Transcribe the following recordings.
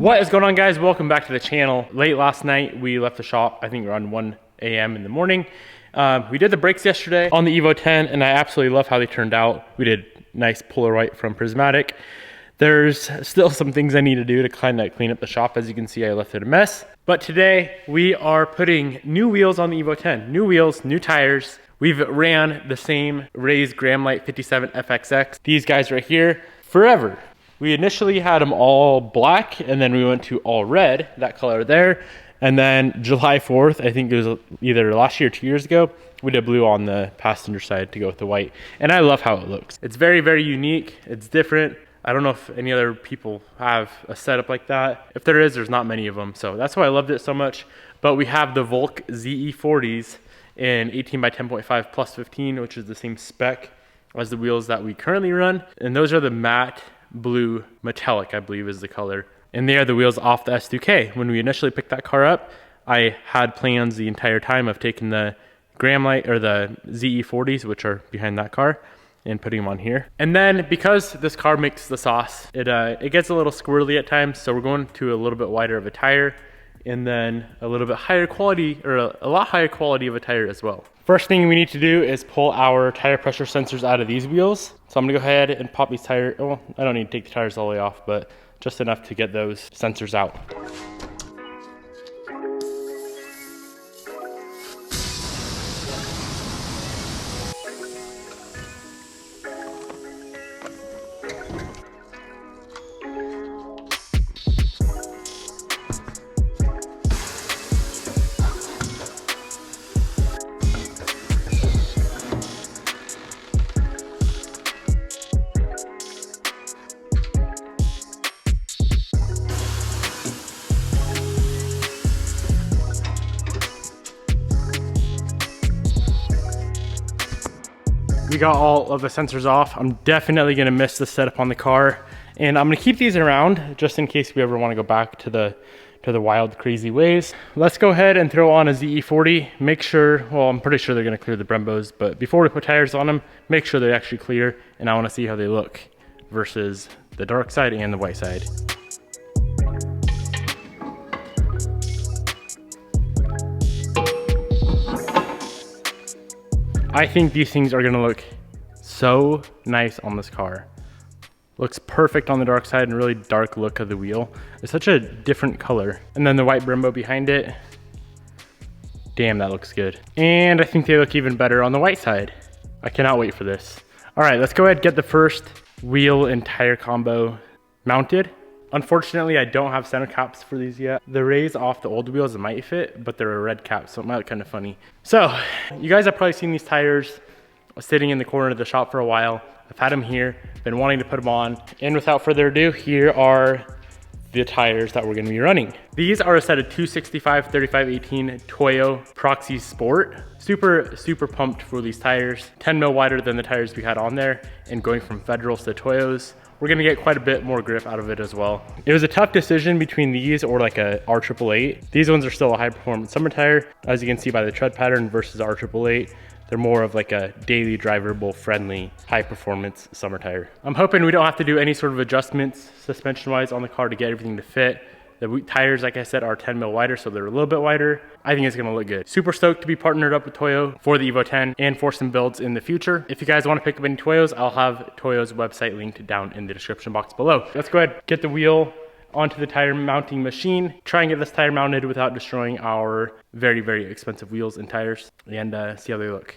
What is going on, guys? Welcome back to the channel. Late last night, we left the shop, I think around 1 a.m. in the morning. We did the brakes yesterday on the Evo 10, and I absolutely love how they turned out. We did nice Polar White from Prismatic. There's still some things I need to do to kind of clean up the shop. As you can see, I left it a mess. But today, we are putting new wheels on the Evo 10. New wheels, new tires. We've ran the same raised Graham-Light 57 FXX. These guys right here, forever. We initially had them all black, and then we went to all red, that color there. And then July 4th, I think it was either last year or 2 years ago, we did blue on the passenger side to go with the white. And I love how it looks. It's very, very unique. It's different. I don't know if any other people have a setup like that. If there is, there's not many of them. So that's why I loved it so much. But we have the VOLK ZE40s in 18 by 10.5 plus 15, which is the same spec as the wheels that we currently run. And those are the matte blue metallic, I believe is the color. And they are the wheels off the S2K. When we initially picked that car up, I had plans the entire time of taking the Graham-Light or the ZE40s, which are behind that car, and putting them on here. And then because this car makes the sauce, it gets a little squirrely at times. So we're going to a little bit wider of a tire, and then a little bit higher quality, or a lot higher quality of a tire as well. First thing we need to do is pull our tire pressure sensors out of these wheels. So I'm gonna go ahead and pop these tires. Oh, I don't need to take the tires all the way off, but just enough to get those sensors out. We got all of the sensors off. I'm definitely gonna miss the setup on the car, and I'm gonna keep these around just in case we ever wanna go back to the wild, crazy ways. Let's go ahead and throw on a ZE40. Make sure, well, I'm pretty sure they're gonna clear the Brembos, but before we put tires on them, make sure they're actually clear, and I wanna see how they look versus the dark side and the white side. I think these things are gonna look so nice on this car. Looks perfect on the dark side and really dark look of the wheel. It's such a different color. And then the white Brembo behind it. Damn, that looks good. And I think they look even better on the white side. I cannot wait for this. All right, let's go ahead and get the first wheel and tire combo mounted. Unfortunately, I don't have center caps for these yet. The rays off the old wheels, it might fit, but they're a red cap, so it might look kind of funny. So, you guys have probably seen these tires sitting in the corner of the shop for a while. I've had them here, been wanting to put them on. And without further ado, here are the tires that we're gonna be running. These are a set of 265 3518 Toyo Proxy Sport. Super pumped for these tires. 10 mil wider than the tires we had on there, and going from Federals to Toyos. We're gonna get quite a bit more grip out of it as well. It was a tough decision between these or like a R888. These ones are still a high performance summer tire, as you can see by the tread pattern versus R888. They're more of like a daily drivable friendly, high performance summer tire. I'm hoping we don't have to do any sort of adjustments suspension wise on the car to get everything to fit. The tires, like I said, are 10 mil wider, so they're a little bit wider. I think it's gonna look good. Super stoked to be partnered up with Toyo for the Evo 10 and for some builds in the future. If you guys wanna pick up any Toyos, I'll have Toyo's website linked down in the description box below. Let's go ahead, get the wheel onto the tire mounting machine, try and get this tire mounted without destroying our very, very expensive wheels and tires, and see how they look.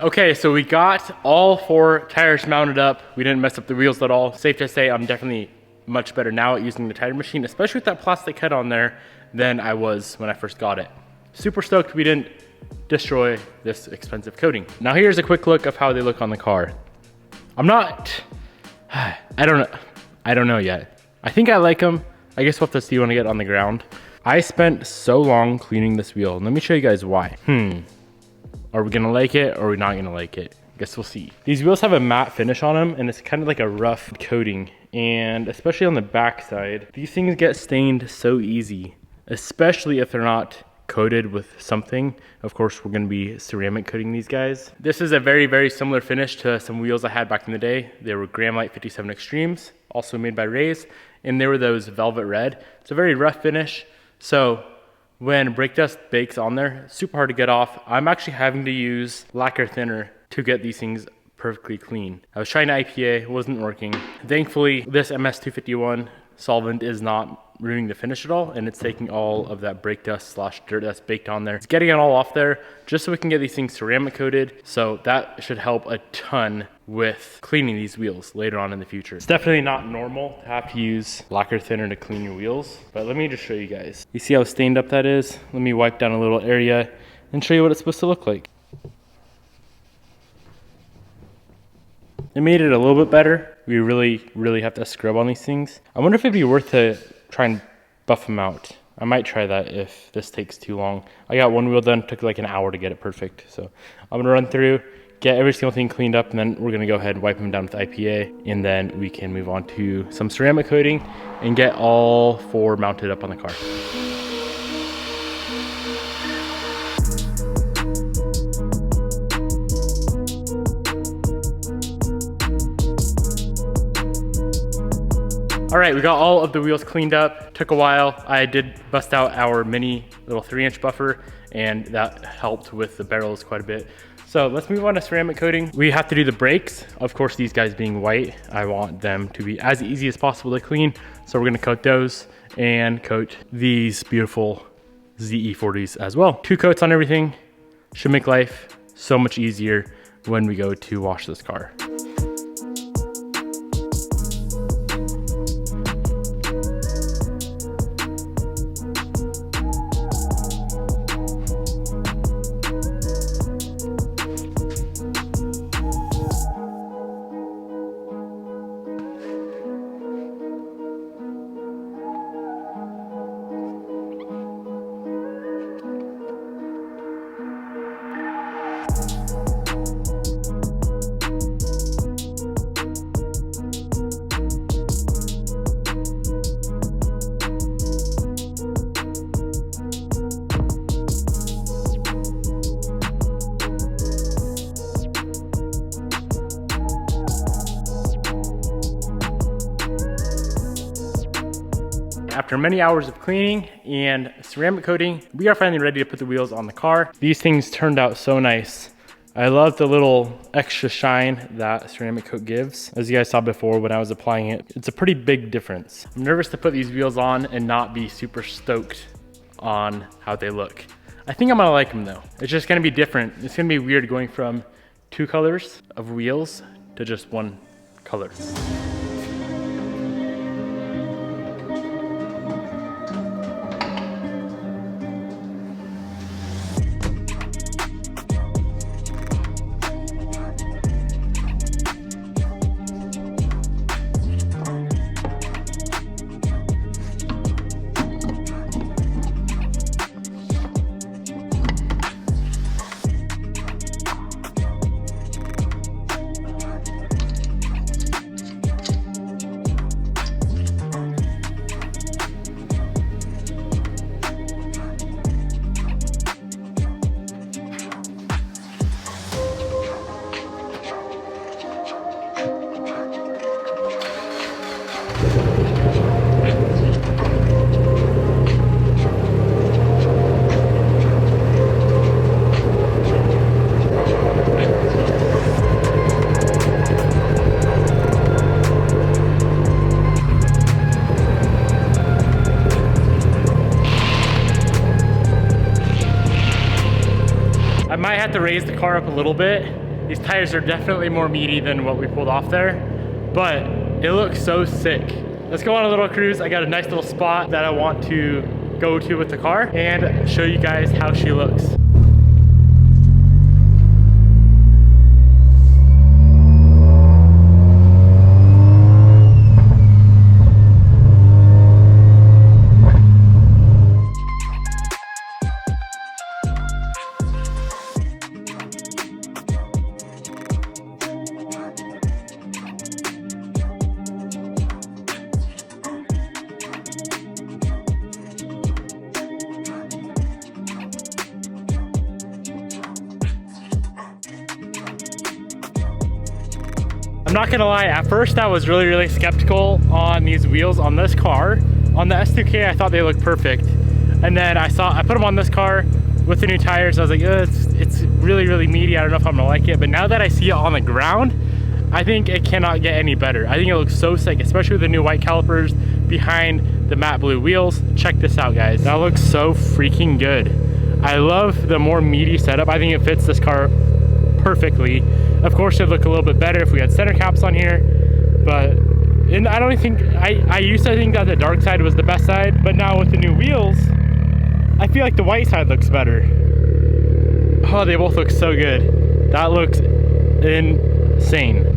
Okay, so we got all 4 tires mounted up. We didn't mess up the wheels at all. Safe to say I'm definitely much better now at using the tire machine, especially with that plastic head on there, than I was when I first got it. Super stoked we didn't destroy this expensive coating. Now here's a quick look of how they look on the car. I don't know yet. I think I like them. I guess we'll have to see when I get on the ground. I spent so long cleaning this wheel. Let me show you guys why. Are we gonna like it or are we not gonna like it? Guess we'll see. These wheels have a matte finish on them and it's kind of like a rough coating. And especially on the back side, these things get stained so easy, especially if they're not coated with something. Of course, we're gonna be ceramic coating these guys. This is a very, very similar finish to some wheels I had back in the day. They were Gramlite 57 Extremes, also made by Rays, and they were those velvet red. It's a very rough finish. So when brake dust bakes on there, it's super hard to get off. I'm actually having to use lacquer thinner to get these things perfectly clean. I was trying to IPA, it wasn't working. Thankfully, this MS251 solvent is not ruining the finish at all, and it's taking all of that brake dust / dirt that's baked on there. It's getting it all off there just so we can get these things ceramic coated. So that should help a ton with cleaning these wheels later on in the future. It's definitely not normal to have to use lacquer thinner to clean your wheels, but let me just show you guys. You see how stained up that is? Let me wipe down a little area and show you what it's supposed to look like. It made it a little bit better. We really have to scrub on these things. I wonder if it'd be worth to try and buff them out. I might try that if this takes too long. I got one wheel done, took like an hour to get it perfect. So I'm gonna run through, get every single thing cleaned up, and then we're gonna go ahead and wipe them down with IPA, and then we can move on to some ceramic coating and get all 4 mounted up on the car. All right, we got all of the wheels cleaned up. Took a while. I did bust out our mini little 3-inch buffer, and that helped with the barrels quite a bit. So let's move on to ceramic coating. We have to do the brakes. Of course, these guys being white, I want them to be as easy as possible to clean. So we're gonna coat those and coat these beautiful ZE40s as well. 2 coats on everything should make life so much easier when we go to wash this car. After many hours of cleaning and ceramic coating, we are finally ready to put the wheels on the car. These things turned out so nice. I love the little extra shine that ceramic coat gives. As you guys saw before when I was applying it, it's a pretty big difference. I'm nervous to put these wheels on and not be super stoked on how they look. I think I'm gonna like them though. It's just gonna be different. It's gonna be weird going from 2 colors of wheels to just 1 color. I might have to raise the car up a little bit These tires are definitely more meaty than what we pulled off there, but it looks so sick. Let's go on a little cruise. I got a nice little spot that I want to go to with the car and show you guys how she looks. I'm not gonna lie, at first I was really skeptical on these wheels on this car. On the S2K, I thought they looked perfect. And then I put them on this car with the new tires. I was like, it's really meaty. I don't know if I'm gonna like it. But now that I see it on the ground, I think it cannot get any better. I think it looks so sick, especially with the new white calipers behind the matte blue wheels. Check this out, guys. That looks so freaking good. I love the more meaty setup. I think it fits this car perfectly. Of course, it'd look a little bit better if we had center caps on here, but I don't think, I used to think that the dark side was the best side, but now with the new wheels, I feel like the white side looks better. Oh, they both look so good. That looks insane.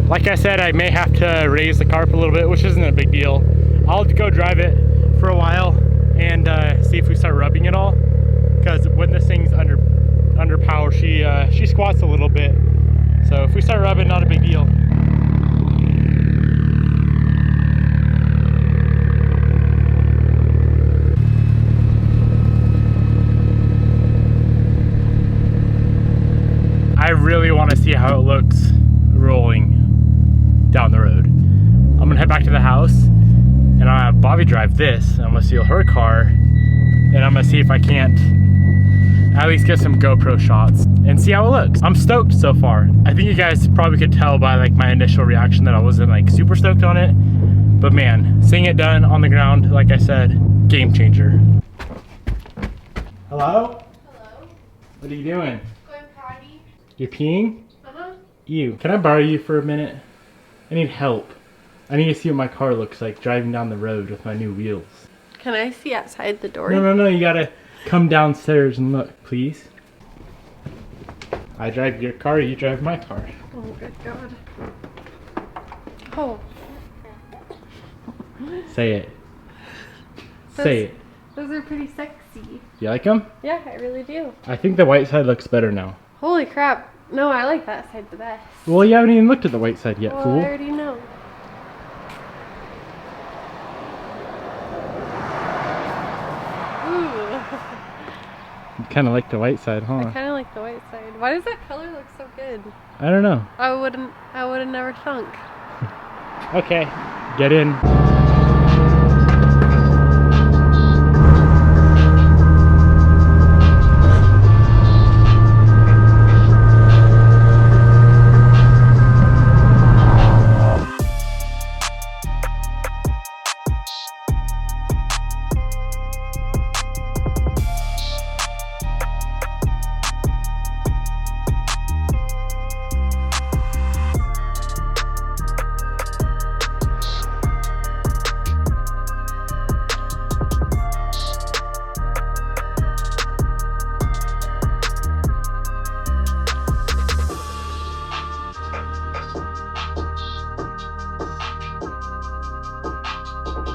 Like I said, I may have to raise the car up a little bit, which isn't a big deal. I'll go drive it for a while and see if we start rubbing it all, because when this thing's under power, she squats a little bit. So if we start rubbing, not a big deal. I really want to see how it looks rolling down the road. I'm gonna head back to the house and I'll have Bobby drive this. I'm gonna steal her car and I'm gonna see if I can't at least get some GoPro shots and see how it looks. I'm stoked so far. I think you guys probably could tell by like my initial reaction that I wasn't like super stoked on it, but man, seeing it done on the ground, like I said, game changer. Hello? Hello. What are you doing? Going potty. You're peeing? Uh-huh. Ew. Can I borrow you for a minute? I need help. I need to see what my car looks like driving down the road with my new wheels. Can I see outside the door? No, you gotta come downstairs and look, please. I drive your car, you drive my car. Oh, good God. Oh. Say it. Say it. Those are pretty sexy. You like them? Yeah, I really do. I think the white side looks better now. Holy crap. No, I like that side the best. Well, you haven't even looked at the white side yet, well, fool. I already know. You kind of like the white side, huh? I kind of like the white side. Why does that color look so good? I don't know. I would have never thunk. Okay, get in.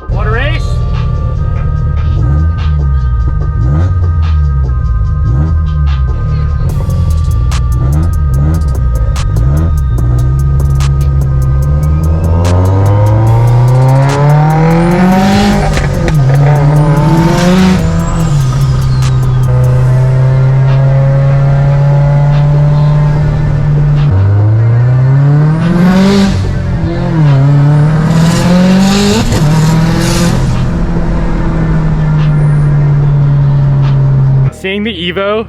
Want a race? Seeing the Evo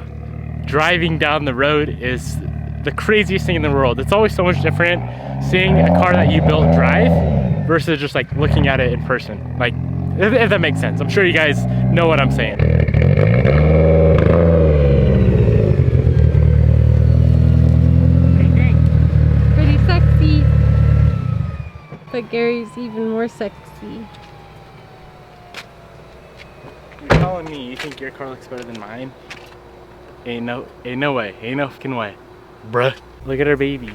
driving down the road is the craziest thing in the world. It's always so much different seeing a car that you built drive versus just like looking at it in person. Like, if that makes sense. I'm sure you guys know what I'm saying. But Gary's even more sexy. You're telling me you think your car looks better than mine? Ain't no way. Ain't no fucking way. Bruh. Look at our babies.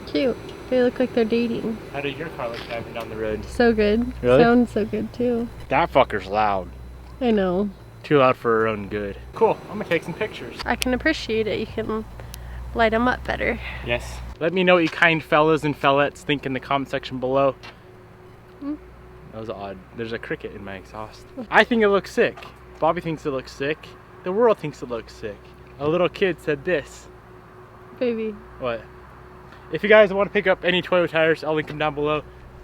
Cute. They look like they're dating. How did your car look driving down the road? So good. Really? Sounds so good too. That fucker's loud. I know. Too loud for her own good. Cool. I'm gonna take some pictures. I can appreciate it. You can light them up better. Yes. Let me know what you kind fellas and fellettes think in the comment section below. That was odd. There's a cricket in my exhaust. I think it looks sick. Bobby thinks it looks sick. The world thinks it looks sick. A little kid said this. Baby. What? If you guys want to pick up any Toyo tires, I'll link them down below.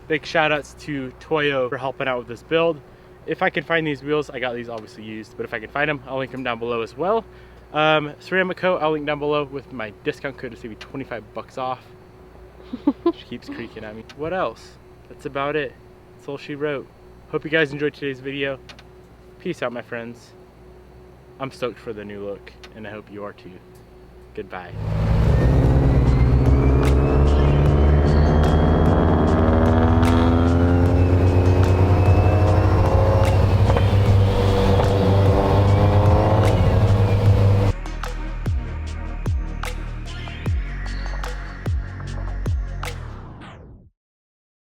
Big shout outs to Toyo for helping out with this build. If I can find these wheels, I got these obviously used, but if I can find them, I'll link them down below as well. Ceramic coat, I'll link down below with my discount code to save you 25 bucks off. She keeps creaking at me. What else? That's about it. That's all she wrote. Hope you guys enjoyed today's video. Peace out, my friends. I'm stoked for the new look, and I hope you are too. Goodbye.